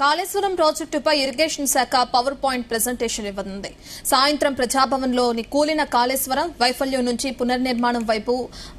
కాళేశ్వరం ప్రాజెక్టుపై ఇరిగేషన్ శాఖ power point presentation ఇవ్వనుంది. సాయంత్రం ప్రజాభవన్లోని కూలిన కాళేశ్వరం వైఫల్యం నుంచి పునర్నిర్మాణం వైపు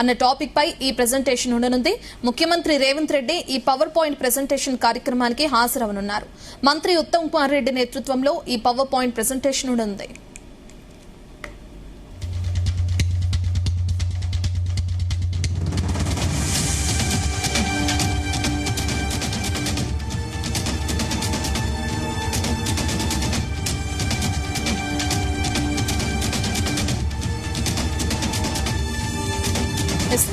అన్న టాపిక్ పై ఈ ప్రెజెంటేషన్ ఉండనుంది. ముఖ్యమంత్రి రేవంత్ రెడ్డి ఈ పవర్ పాయింట్ ప్రెజెంటేషన్ కార్యక్రమానికి హాజరవనున్నారు. మంత్రి ఉత్తమ్ కుమార్ రెడ్డి నేతృత్వంలో ఈ పవర్ పాయింట్ ప్రెజెంటేషన్ ఉండనుంది.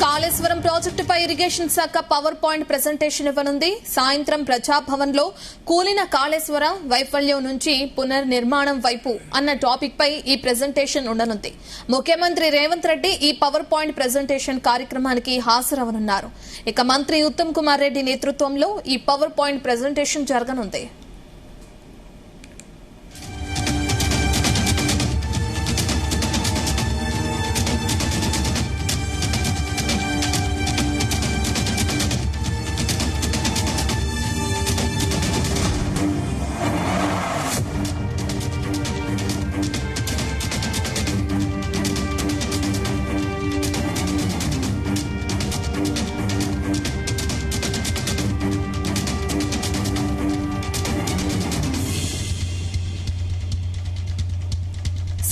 కాళేశ్వరం ప్రాజెక్టుపై ఇరిగేషన్ శాఖ పవర్ పాయింట్ ప్రెజెంటేషన్ ఇవ్వనుంది. సాయంత్రం ప్రజాభవన్ లో కూలిన కాళేశ్వరం వైఫల్యం నుంచి పునర్నిర్మాణం వైపు అన్న టాపిక్ పై ఈ ప్రెజెంటేషన్ ఉండనుంది. ముఖ్యమంత్రి రేవంత్ రెడ్డి ఈ పవర్ పాయింట్ ప్రెజెంటేషన్ కార్యక్రమానికి హాజరవనున్నారు. ఇక మంత్రి ఉత్తమ్ కుమార్ రెడ్డి నేతృత్వంలో ఈ పవర్ పాయింట్ ప్రెజెంటేషన్ జరగనుంది.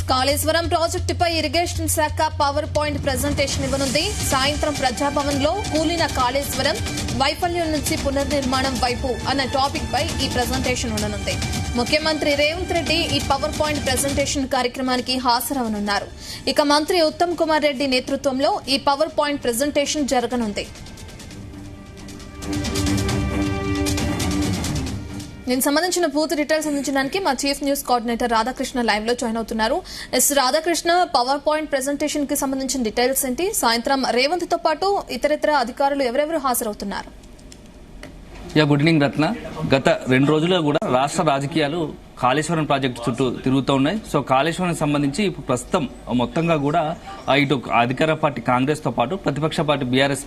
కాళేశ్వరం ప్రాజెక్టుపై ఇరిగేషన్ శాఖ పవర్ పాయింట్ ప్రెజెంటేషన్ ఇవ్వనుంది. సాయంత్రం ప్రజాభవన్ లో కూలిన కాళేశ్వరం వైఫల్యం నుంచి పునర్నిర్మాణం వైపు అన్న టాపిక్ పై ఈ ప్రెజెంటేషన్ ఉండనుంది. ముఖ్యమంత్రి రేవంత్ రెడ్డి ఈ పవర్ పాయింట్ ప్రెజెంటేషన్ కార్యక్రమానికి హాజరవనున్నారు. ఇక మంత్రి ఉత్తమ్ కుమార్ రెడ్డి నేతృత్వంలో ఈ పవర్ పాయింట్ ప్రెజెంటేషన్ జరగనుంది. దీనికి సంబంధించిన పూర్తి డీటెయిల్స్ అందించడానికి మా chief news coordinator Radhakrishna live లో జాయిన్ అవుతున్నారు. రాధాకృష్ణ, పవర్ పాయింట్ ప్రెజెంటేషన్ కి సంబంధించిన డీటెయిల్స్ ఏంటి? సాయంత్రం రేవంత్ తో పాటు ఇతరితర అధికారులు ఎవరెవరు హాజరవుతున్నారు? గుడ్ ఈవినింగ్ రత్న. గత 2 రోజులుగా కూడా రాష్ట్ర రాజకీయాలు కాళేశ్వరం ప్రాజెక్టు చుట్టూ తిరుగుతూ ఉన్నాయి. సో కాళేశ్వరం సంబంధించి ఇప్పుడు ప్రస్తుతం మొత్తంగా కూడా ఇటు అధికార పార్టీ కాంగ్రెస్ తో పాటు ప్రతిపక్ష పార్టీ బీఆర్ఎస్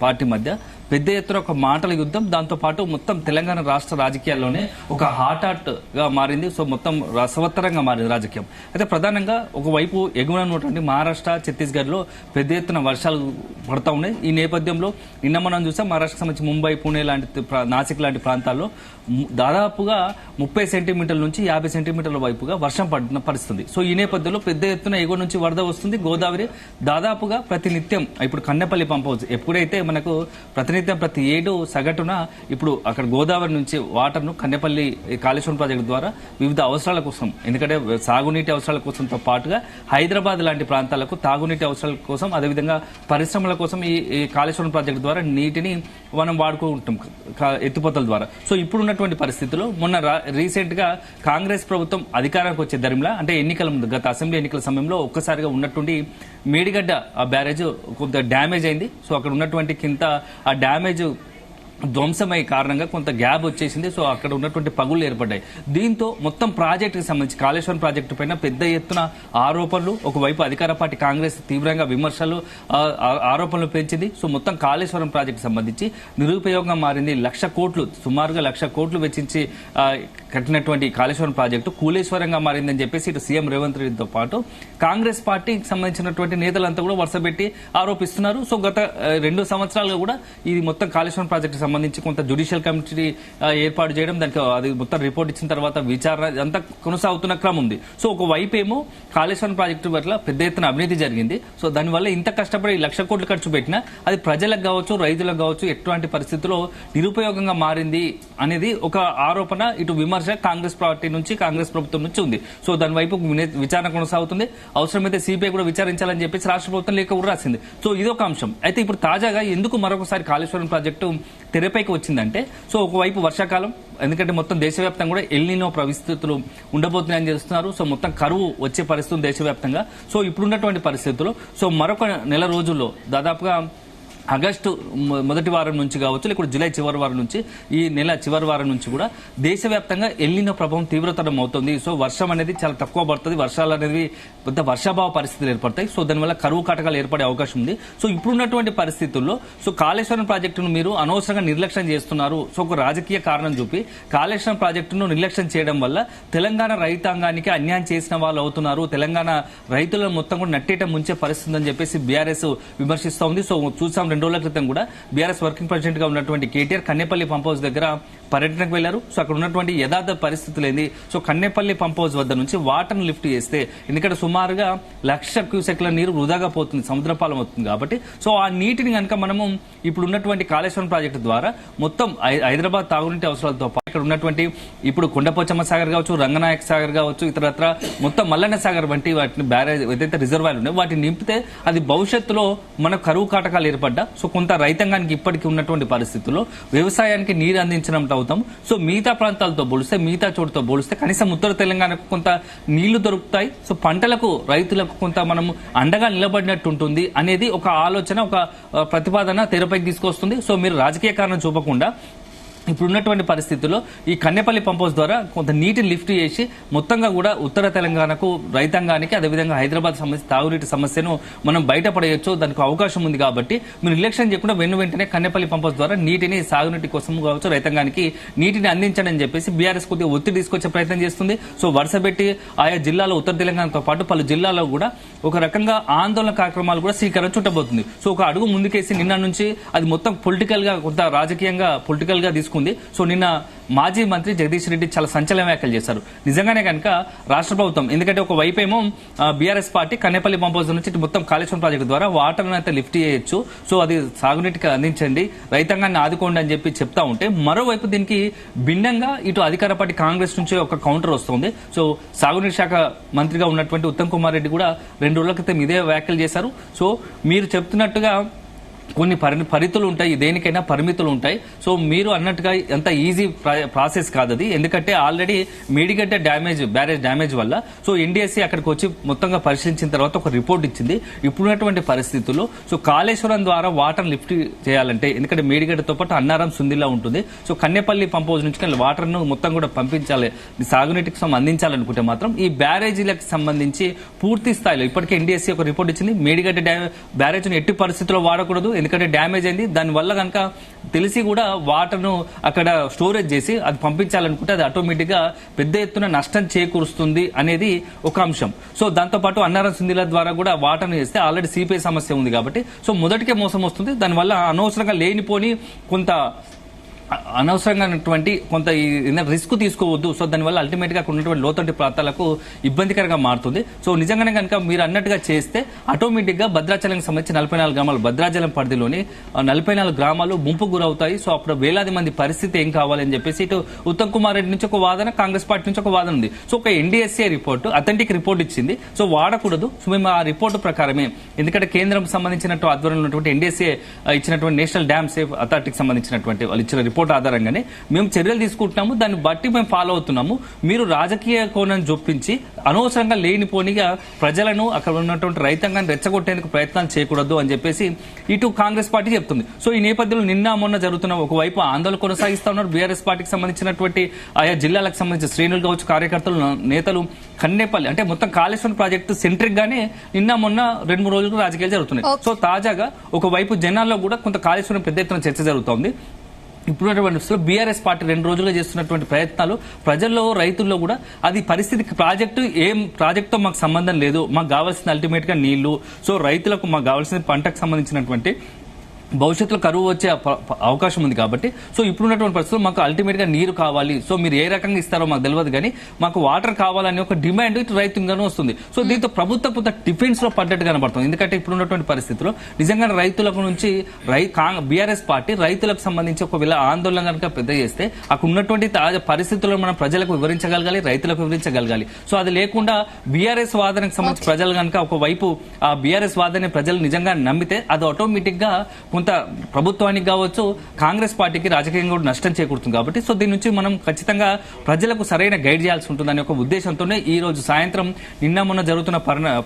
పార్టీ మధ్య పెద్ద ఎత్తున ఒక మాటల యుద్ధం, దాంతో పాటు మొత్తం తెలంగాణ రాష్ట్ర రాజకీయాల్లోనే ఒక హాట్ గా మారింది. సో మొత్తం రసవత్తరంగా మారింది రాజకీయం. అయితే ప్రధానంగా ఒకవైపు ఎగువన ఉన్నటువంటి మహారాష్ట్ర, ఛత్తీస్గఢ్ లో పెద్ద ఎత్తున వర్షాలు పడతా ఉన్నాయి. ఈ నేపథ్యంలో నిన్న మనం చూసాం మహారాష్ట్రకు సంబంధించి ముంబై, పూణే లాంటి, నాసిక్ లాంటి ప్రాంతాల్లో దాదాపుగా 30 సెంటీమీటర్ల నుంచి 50 సెంటీమీటర్ల వైపుగా వర్షం పడిన పరిస్థితి. సో ఈ నేపథ్యంలో పెద్ద ఎత్తున ఎగువ నుంచి వరద వస్తుంది. గోదావరి దాదాపుగా ప్రతినిత్యం ఇప్పుడు కన్నెపల్లి పంప్ హౌస్ ఎప్పుడైతే మనకు ప్రతి ఏడు సగటున ఇప్పుడు అక్కడ గోదావరి నుంచి వాటర్ ను కన్నెపల్లి కాళేశ్వరం ప్రాజెక్టు ద్వారా వివిధ అవసరాల కోసం, ఎందుకంటే సాగునీటి అవసరాల కోసంతో పాటుగా హైదరాబాద్ లాంటి ప్రాంతాలకు తాగునీటి అవసరాల కోసం, అదేవిధంగా పరిశ్రమల కోసం ఈ కాళేశ్వరం ప్రాజెక్టు ద్వారా నీటిని మనం వాడుకుంటాం ఎత్తిపోతల ద్వారా. సో ఇప్పుడున్నటువంటి పరిస్థితుల్లో మొన్న రీసెంట్ గా కాంగ్రెస్ ప్రభుత్వం అధికారానికి వచ్చే దరిమిలా, అంటే ఎన్నికల ముందు గత అసెంబ్లీ ఎన్నికల సమయంలో ఒక్కసారిగా ఉన్నటువంటి మేడిగడ్డ ఆ బ్యారేజ్ కొంత డ్యామేజ్ అయింది. సో అక్కడ ఉన్నటువంటి కింద ఆ డ్యామేజ్ ధ్వంసమై కారణంగా కొంత గ్యాప్ వచ్చేసింది. సో అక్కడ ఉన్నటువంటి పగుళ్లు ఏర్పడ్డాయి. దీంతో మొత్తం ప్రాజెక్టుకి సంబంధించి కాళేశ్వరం ప్రాజెక్టు పైన పెద్ద ఎత్తున ఆరోపణలు, ఒకవైపు అధికార పార్టీ కాంగ్రెస్ తీవ్రంగా విమర్శలు, ఆరోపణలు పెంచింది. సో మొత్తం కాళేశ్వరం ప్రాజెక్టు సంబంధించి నిరుపయోగంగా మారింది. సుమారుగా 1,00,000 కోట్లు వెచ్చించి కట్టినటువంటి కాళేశ్వరం ప్రాజెక్టు కూలేశ్వరంగా మారిందని చెప్పేసి ఇటు సీఎం రేవంత్ రెడ్డితో పాటు కాంగ్రెస్ పార్టీకి సంబంధించినటువంటి నేతలంతా కూడా వరుసపెట్టి ఆరోపిస్తున్నారు. సో గత 2 సంవత్సరాలుగా కూడా ఇది మొత్తం కాళేశ్వరం ప్రాజెక్టు సంబంధించి కొంత జ్యుడిషియల్ కమిటీ ఏర్పాటు చేయడం, దానికి అది మొత్తం రిపోర్ట్ ఇచ్చిన తర్వాత విచారణ అంతా కొనసాగుతున్న క్రమం ఉంది. సో ఒకవైపు ఏమో కాళేశ్వరం ప్రాజెక్టు పట్ల పెద్ద ఎత్తున అవినీతి జరిగింది. సో దానివల్ల ఇంత కష్టపడి 1,00,000 కోట్లు ఖర్చు పెట్టినా అది ప్రజలకు కావచ్చు, రైతులకు కావచ్చు ఎటువంటి పరిస్థితుల్లో నిరుపయోగంగా మారింది అనేది ఒక ఆరోపణ, ఇటు విమర్శ కాంగ్రెస్ పార్టీ నుంచి, కాంగ్రెస్ ప్రభుత్వం నుంచి ఉంది. సో దాని వైపు విచారణ కొనసాగుతుంది. అవసరమైతే సిబిఐ కూడా విచారించాలని చెప్పేసి రాష్ట్ర ప్రభుత్వం లేఖ కూడా రాసింది. సో ఇదొక అంశం. అయితే ఇప్పుడు తాజాగా ఎందుకు మరొకసారి కాళేశ్వరం ప్రాజెక్టు తెరపైకి వచ్చిందంటే, సో ఒకవైపు వర్షాకాలం, ఎందుకంటే మొత్తం దేశవ్యాప్తంగా కూడా ఎల్నినో పరిస్థితులు ఉండబోతున్నాయని చేస్తున్నారు. సో మొత్తం కరువు వచ్చే పరిస్థితులు దేశవ్యాప్తంగా. సో ఇప్పుడున్నటువంటి పరిస్థితుల్లో సో మరొక నెల రోజుల్లో దాదాపుగా ఆగస్టు మొదటి వారం నుంచి కావచ్చు, లేకపోతే జూలై చివరి వారం నుంచి, ఈ నెల చివరి వారం నుంచి కూడా దేశవ్యాప్తంగా ఎల్నినో ప్రభావం తీవ్రతరం అవుతుంది. సో వర్షం అనేది చాలా తక్కువ పడుతుంది, వర్షాలు అనేది పెద్ద వర్షాభావ పరిస్థితులు ఏర్పడతాయి. సో దానివల్ల కరువు కాటకాలు ఏర్పడే అవకాశం ఉంది. సో ఇప్పుడున్నటువంటి పరిస్థితుల్లో సో కాళేశ్వరం ప్రాజెక్టును మీరు అనవసరంగా నిర్లక్ష్యం చేస్తున్నారు. సో ఒక రాజకీయ కారణం చూపి కాళేశ్వరం ప్రాజెక్టును నిర్లక్ష్యం చేయడం వల్ల తెలంగాణ రైతాంగానికి అన్యాయం చేసిన వాళ్ళు అవుతున్నారు, తెలంగాణ రైతులను మొత్తం కూడా నట్టేట ముంచే పరిస్థితి అని చెప్పేసి బీఆర్ఎస్ విమర్శిస్తూ ఉంది. సో చూసాం 2 రోజుల క్రితం కూడా బీఆర్ఎస్ వర్కింగ్ ప్రెసిడెంట్ గా ఉన్నటువంటి కేటీఆర్ కన్నేపల్లి పంప్ హౌస్ దగ్గర పర్యటనకు వెళ్లారు. సో అక్కడ ఉన్నటువంటి యథార్థ పరిస్థితులు ఏంది, సో కన్నేపల్లి పంప్ హౌస్ వద్ద నుంచి వాటర్ను లిఫ్ట్ చేస్తే ఎందుకంటే సుమారుగా 1,00,000 క్యూసెక్ల నీరు వృధాగా పోతుంది, సముద్రపాలం అవుతుంది కాబట్టి సో ఆ నీటిని కనుక మనము ఇప్పుడు ఉన్నటువంటి కాళేశ్వరం ప్రాజెక్టు ద్వారా మొత్తం హైదరాబాద్ తాగునీటి అవసరాలతో పాటు ఇక్కడ ఉన్నటువంటి ఇప్పుడు కొండపోచమ్మ సాగర్ కావచ్చు, రంగనాయక సాగర్ కావచ్చు, ఇతరత్ర మొత్తం మల్లన్న సాగర్ వంటి వాటిని బ్యారేజ్ ఏదైతే రిజర్వాయర్లు ఉన్నాయో వాటిని నింపితే అది భవిష్యత్తులో మన కరువు కాటకాలు ఏర్పడ్డా సో కొంత రైతాంగానికి ఇప్పటికీ ఉన్నటువంటి పరిస్థితుల్లో వ్యవసాయానికి నీరు అందించినట్టు అవుతాం. సో మిగతా ప్రాంతాలతో పోలిస్తే, మిగతా చోటుతో పోలిస్తే కనీసం ఉత్తర తెలంగాణకు కొంత నీళ్లు దొరుకుతాయి. సో పంటలకు రైతులకు కొంత మనం అండగా నిలబడినట్టు ఉంటుంది అనేది ఒక ఆలోచన, ఒక ప్రతిపాదన తెరపైకి తీసుకొస్తుంది. సో మీరు రాజకీయ కారణం చూపకుండా ఇప్పుడున్నటువంటి పరిస్థితుల్లో ఈ కన్నెపల్లి పంప్ హౌస్ ద్వారా కొంత నీటిని లిఫ్ట్ చేసి మొత్తంగా కూడా ఉత్తర తెలంగాణకు రైతాంగానికి అదేవిధంగా హైదరాబాద్ సమస్య తాగునీటి సమస్యను మనం బయటపడేయచ్చు, దానికి అవకాశం ఉంది. కాబట్టి మీరు నిర్లక్ష్యం చేయకుండా వెంటనే కన్నెపల్లి పంప్ హౌస్ ద్వారా నీటిని సాగునీటి కోసం కావచ్చు రైతాంగానికి నీటిని అందించండి అని చెప్పేసి బీఆర్ఎస్ కొద్దిగా ఒత్తిడి తీసుకొచ్చే ప్రయత్నం చేస్తుంది. సో వరుసపెట్టి ఆయా జిల్లాలో ఉత్తర తెలంగాణతో పాటు పలు జిల్లాల్లో కూడా ఒక రకంగా ఆందోళన కార్యక్రమాలు కూడా శ్రీకారం చుట్టబోతుంది. సో ఒక అడుగు ముందుకేసి నిన్న నుంచి అది మొత్తం పొలిటికల్ గా కొంత రాజకీయంగా పొలిటికల్ గా తీసుకుంది. సో నిన్న మాజీ మంత్రి జగదీష్ రెడ్డి చాలా సంచలన వ్యాఖ్యలు చేశారు. నిజంగానే కనుక రాష్ట్ర ప్రభుత్వం, ఎందుకంటే ఒక వైపేమో BRS party Kannepalli pump house నుంచి మొత్తం కాళేశ్వరం ప్రాజెక్టు ద్వారా వాటర్ అయితే లిఫ్ట్ చేయొచ్చు, సో అది సాగునీటికి అందించండి, రైతాంగాన్ని ఆదుకోండి అని చెప్పి చెప్తా ఉంటే, మరోవైపు దీనికి భిన్నంగా ఇటు అధికార పార్టీ కాంగ్రెస్ నుంచి ఒక కౌంటర్ వస్తుంది. సో సాగునీటి శాఖ మంత్రిగా ఉన్నటువంటి ఉత్తమ్ కుమార్ రెడ్డి కూడా 2 రోజుల క్రితం ఇదే వ్యాఖ్యలు చేశారు. సో మీరు చెప్తున్నట్టుగా కొన్ని పరిమితులు ఉంటాయి, దేనికైనా పరిమితులు ఉంటాయి. సో మీరు అన్నట్టుగా ఎంత ఈజీ ప్రాసెస్ కాదు అది, ఎందుకంటే ఆల్రెడీ మేడిగడ్డ బ్యారేజ్ డ్యామేజ్ వల్ల సో ఎన్డీఎస్సీ అక్కడికి వచ్చి మొత్తంగా పరిశీలించిన తర్వాత ఒక రిపోర్ట్ ఇచ్చింది. ఇప్పుడున్నటువంటి పరిస్థితుల్లో సో కాళేశ్వరం ద్వారా వాటర్ లిఫ్ట్ చేయాలంటే, ఎందుకంటే మేడిగడ్డతో పాటు అన్నారం సుందిలా ఉంటుంది, సో కన్నెపల్లి పంప్ హౌస్ నుంచి వాటర్ ను మొత్తం కూడా పంపించాలి, సాగునీటికి అందించాలనుకుంటే మాత్రం ఈ బ్యారేజీలకు సంబంధించి పూర్తి స్థాయిలో ఇప్పటికే ఎన్డీఎస్సీ ఒక రిపోర్ట్ ఇచ్చింది. మేడిగడ్డ బ్యారేజ్ ను ఎట్టి పరిస్థితుల్లో వాడకూడదు, ఎందుకంటే డ్యామేజ్ అయింది, దానివల్ల కనుక తెలిసి కూడా వాటర్ ను అక్కడ స్టోరేజ్ చేసి అది పంపించాలనుకుంటే అది ఆటోమేటిక్ గా పెద్ద ఎత్తున నష్టం చేకూరుస్తుంది అనేది ఒక అంశం. సో దాంతోపాటు అన్నారం సుందిల ద్వారా కూడా వాటర్ ను చేస్తే ఆల్రెడీ సిపిఐ సమస్య ఉంది కాబట్టి సో మొదటికే మోసం వస్తుంది. దానివల్ల అనవసరంగా లేనిపోని కొంత అనవసరంగాటువంటి కొంత రిస్క్ తీసుకోవద్దు. సో దానివల్ల అల్టిమేట్ గా ఉన్నటువంటి లోతట్టు ప్రాంతాలకు ఇబ్బందికరంగా మారుతుంది. సో నిజంగానే కనుక మీరు అన్నట్టుగా చేస్తే ఆటోమేటిక్ గా భద్రాచలంకి సంబంధించి 44 గ్రామాలు, భద్రాచలం పరిధిలోని 44 గ్రామాలు ముంపు గురవుతాయి. సో అప్పుడు వేలాది మంది పరిస్థితి ఏం కావాలని చెప్పేసి ఇటు ఉత్తమ్ కుమార్ రెడ్డి నుంచి ఒక వాదన, కాంగ్రెస్ పార్టీ నుంచి ఒక వాదన ఉంది. సో ఒక ఎన్డీఎస్సీ రిపోర్ట్, అథెంటిక్ రిపోర్ట్ ఇచ్చింది, సో వాడకూడదు. సో మేము ఆ రిపోర్టు ప్రకారమే, ఎందుకంటే కేంద్రం సంబంధించినట్టు ఆధ్వర్యంలో ఉన్నటువంటి ఎన్డీఎస్సీ ఇచ్చినటువంటి నేషనల్ డ్యామ్ సేఫ్ అథారిటీకి సంబంధించినటువంటి వాళ్ళు ఇచ్చిన రిపోర్ట్ ఆధారంగానే మేము చర్యలు తీసుకుంటున్నాము, దాన్ని బట్టి మేము ఫాలో అవుతున్నాము. మీరు రాజకీయ కోణం జొప్పించి అనవసరంగా లేనిపోనిగా ప్రజలను, అక్కడ ఉన్నటువంటి రైతాంగాన్ని రెచ్చగొట్టేందుకు ప్రయత్నాలు చేయకూడదు అని చెప్పేసి ఇటు కాంగ్రెస్ పార్టీ చెప్తుంది. సో ఈ నేపథ్యంలో నిన్న మొన్న జరుగుతున్న ఒకవైపు ఆందోళన కొనసాగిస్తా ఉన్నారు బీఆర్ఎస్ పార్టీకి సంబంధించినటువంటి ఆయా జిల్లాలకు సంబంధించిన శ్రేణులు కావచ్చు, కార్యకర్తలు, నేతలు కన్నెపల్లి అంటే మొత్తం కాళేశ్వరం ప్రాజెక్టు సెంట్రిక్ గానే నిన్న మొన్న 2-3 రోజులు రాజకీయాలు జరుగుతున్నాయి. సో తాజాగా ఒకవైపు జనాల్లో కూడా కొంత కాళేశ్వరం పెద్ద ఎత్తున చర్చ జరుగుతోంది. ఇప్పుడున్నటువంటి బీఆర్ఎస్ పార్టీ 2 రోజులుగా చేస్తున్నటువంటి ప్రయత్నాలు ప్రజల్లో, రైతుల్లో కూడా అది పరిస్థితికి ప్రాజెక్టుతో మాకు సంబంధం లేదు, మాకు కావాల్సిన అల్టిమేట్ గా నీళ్లు, సో రైతులకు మాకు కావాల్సిన పంటకు సంబంధించినటువంటి భవిష్యత్తులో కరువు వచ్చే అవకాశం ఉంది కాబట్టి సో ఇప్పుడున్నటువంటి పరిస్థితుల్లో మాకు అల్టిమేట్ గా నీరు కావాలి, సో మీరు ఏ రకంగా ఇస్తారో మాకు తెలియదు కానీ మాకు వాటర్ కావాలని ఒక డిమాండ్ ఇటు రైతుగానే వస్తుంది. సో దీంతో ప్రభుత్వం కొంత డిఫెన్స్ లో పడ్డట్టు కనబడుతుంది. ఎందుకంటే ఇప్పుడున్నటువంటి పరిస్థితుల్లో నిజంగా రైతులకు నుంచి బీఆర్ఎస్ పార్టీ రైతులకు సంబంధించి ఒకవేళ ఆందోళన కనుక పెద్ద చేస్తే అక్కడ ఉన్నటువంటి తాజా పరిస్థితుల్లో మనం ప్రజలకు వివరించగలగాలి, రైతులకు వివరించగలగాలి. సో అది లేకుండా బీఆర్ఎస్ వాదనకు సంబంధించి ప్రజలు కనుక ఒకవైపు ఆ బీఆర్ఎస్ వాదన ప్రజలు నిజంగా నమ్మితే అది ఆటోమేటిక్ గా కొంత ప్రభుత్వానికి కావచ్చు కాంగ్రెస్ పార్టీకి రాజకీయంగా కూడా నష్టం చేకూరుతుంది కాబట్టి సో దీని నుంచి మనం ఖచ్చితంగా ప్రజలకు సరైన గైడ్ చేయాల్సి ఉంటుందనే ఒక ఉద్దేశంతోనే ఈ రోజు సాయంత్రం నిన్న మొన్న జరుగుతున్న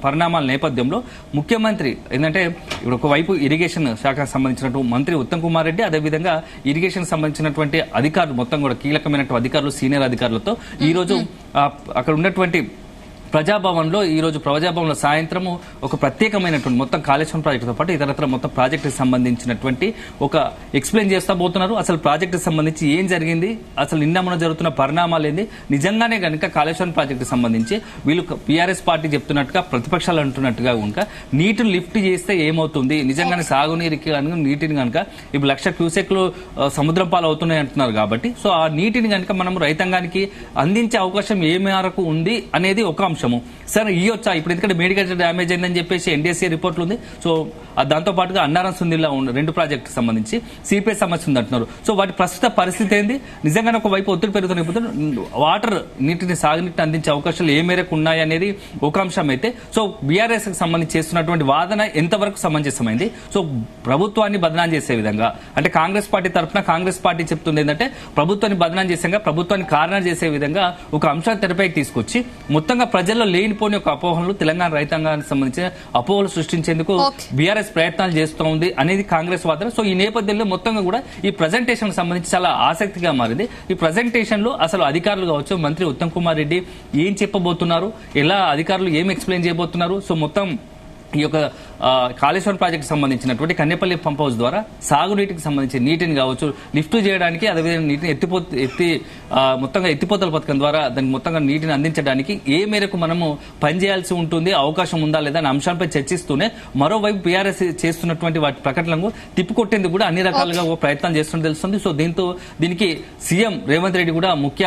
పరిణామాల నేపథ్యంలో ముఖ్యమంత్రి ఏంటంటే ఇప్పుడు ఒకవైపు ఇరిగేషన్ శాఖకు సంబంధించినటువంటి మంత్రి ఉత్తమ్ కుమార్ రెడ్డి అదేవిధంగా ఇరిగేషన్ సంబంధించినటువంటి అధికారులు మొత్తం కూడా కీలకమైనటువంటి అధికారులు సీనియర్ అధికారులతో ఈ రోజు అక్కడ ఉన్నటువంటి ప్రజాభవన్లో ఈ రోజు ప్రజాభవన్లో సాయంత్రము ఒక ప్రత్యేకమైనటువంటి మొత్తం కాళేశ్వరం ప్రాజెక్టుతో పాటు ఇతరత్ర మొత్తం ప్రాజెక్టుకి సంబంధించినటువంటి ఒక ఎక్స్ప్లెయిన్ చేస్తా పోతున్నారు. అసలు ప్రాజెక్టుకి సంబంధించి ఏం జరిగింది, అసలు నిన్న మొన్న జరుగుతున్న పరిణామాలు ఏంది, నిజంగానే కనుక కాళేశ్వరం ప్రాజెక్టుకి సంబంధించి వీళ్ళు పీఆర్ఎస్ పార్టీ చెప్తున్నట్టుగా ప్రతిపక్షాలు అంటున్నట్టుగా కనుక నీటిని లిఫ్ట్ చేస్తే ఏమవుతుంది, నిజంగానే సాగునీరుకి కనుక నీటిని కనుక ఇప్పుడు 1,00,000 క్యూసెక్లు సముద్రం పాలు అవుతున్నాయి అంటున్నారు కాబట్టి సో ఆ నీటిని కనుక మనం రైతాంగానికి అందించే అవకాశం ఏ మేరకు ఉంది అనేది ఒక అంశము. సరే ఇయ్యొచ్చా ఇప్పుడు ఎందుకంటే మేడిగడ్డ డ్యామేజ్ అయిందని చెప్పేసి ఎన్డీఎస్సీ రిపోర్ట్లు ఉంది. సో దాంతో పాటుగా అన్నారం సుందిల్లా ఉన్న 2 ప్రాజెక్టు సంబంధించి సిపిఎస్ సమస్య ఉంది అంటున్నారు. సో వాటి ప్రస్తుత పరిస్థితి ఏంది, నిజంగానే ఒకవైపు ఒత్తిడి పెరుగుతున్న వాటర్ నీటిని సాగునీటిని అందించే అవకాశాలు ఏ మేరకు ఉన్నాయి అనేది ఒక అంశం అయితే సో బీఆర్ఎస్ కి సంబంధించి చేస్తున్నటువంటి వాదన ఎంతవరకు సమంజసమైంది. సో ప్రభుత్వాన్ని బదనాం చేసే విధంగా అంటే కాంగ్రెస్ పార్టీ తరఫున కాంగ్రెస్ పార్టీ చెప్తుంది ఏంటంటే ప్రభుత్వాన్ని బదనాం చేసేగా ప్రభుత్వాన్ని కారణం చేసే విధంగా ఒక అంశాన్ని తెరపైకి తీసుకొచ్చి మొత్తంగా ప్రజల్లో లేనిపోని ఒక అపోహలు తెలంగాణ రైతాంగానికి సంబంధించిన అపోహలు సృష్టించేందుకు బీఆర్ఎస్ ప్రయత్నాలు చేస్తూ ఉంది అనేది కాంగ్రెస్ వాదన. సో ఈ నేపథ్యంలో మొత్తంగా కూడా ఈ ప్రజెంటేషన్ సంబంధించి చాలా ఆసక్తిగా మారింది. ఈ ప్రజెంటేషన్ లో అసలు అధికారులు కావచ్చు మంత్రి ఉత్తమ్ కుమార్ రెడ్డి ఏం చెప్పబోతున్నారు, ఎలా అధికారులు ఏం ఎక్స్ప్లెయిన్ చేయబోతున్నారు, సో మొత్తం ఈ యొక్క కాళేశ్వరం ప్రాజెక్టు సంబంధించినటువంటి కన్నెపల్లి పంప్ హౌస్ ద్వారా సాగునీటికి సంబంధించి నీటిని కావచ్చు లిఫ్ట్ చేయడానికి అదేవిధంగా నీటిని మొత్తంగా ఎత్తిపోతల పథకం ద్వారా దానికి మొత్తంగా నీటిని అందించడానికి ఏ మేరకు మనము పనిచేయాల్సి ఉంటుంది, అవకాశం ఉందా లేదా అనే అంశాలపై చర్చిస్తూనే మరోవైపు బీఆర్ఎస్ చేస్తున్నటువంటి వాటి ప్రకటనలకు తిప్పికొట్టేందుకు కూడా అన్ని రకాలుగా ప్రయత్నం చేస్తున్నట్టు తెలుస్తుంది. సో దీనికి సీఎం రేవంత్ రెడ్డి కూడా ముఖ్య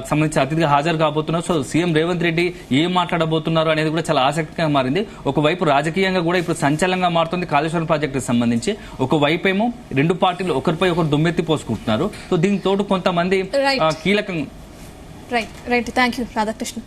సంబంధించి అతిథిగా హాజరు కాబోతున్నారు. సో సీఎం రేవంత్ రెడ్డి ఏం మాట్లాడబోతున్నారు అనేది కూడా చాలా ఆసక్తిగా మారింది. ఒకవైపు రాజకీయంగా కూడా ఇప్పుడు సంచలనంగా మారుతుంది కాళేశ్వరం ప్రాజెక్టుకి సంబంధించి. ఒకవైపు ఏమో 2 పార్టీలు ఒకరిపై ఒకరు దుమ్మెత్తి పోసుకుంటున్నారు. సో దీనికి తోడు కొంతమంది కీలకంగా రైట్ థ్యాంక్ యూ రాధాకృష్ణ.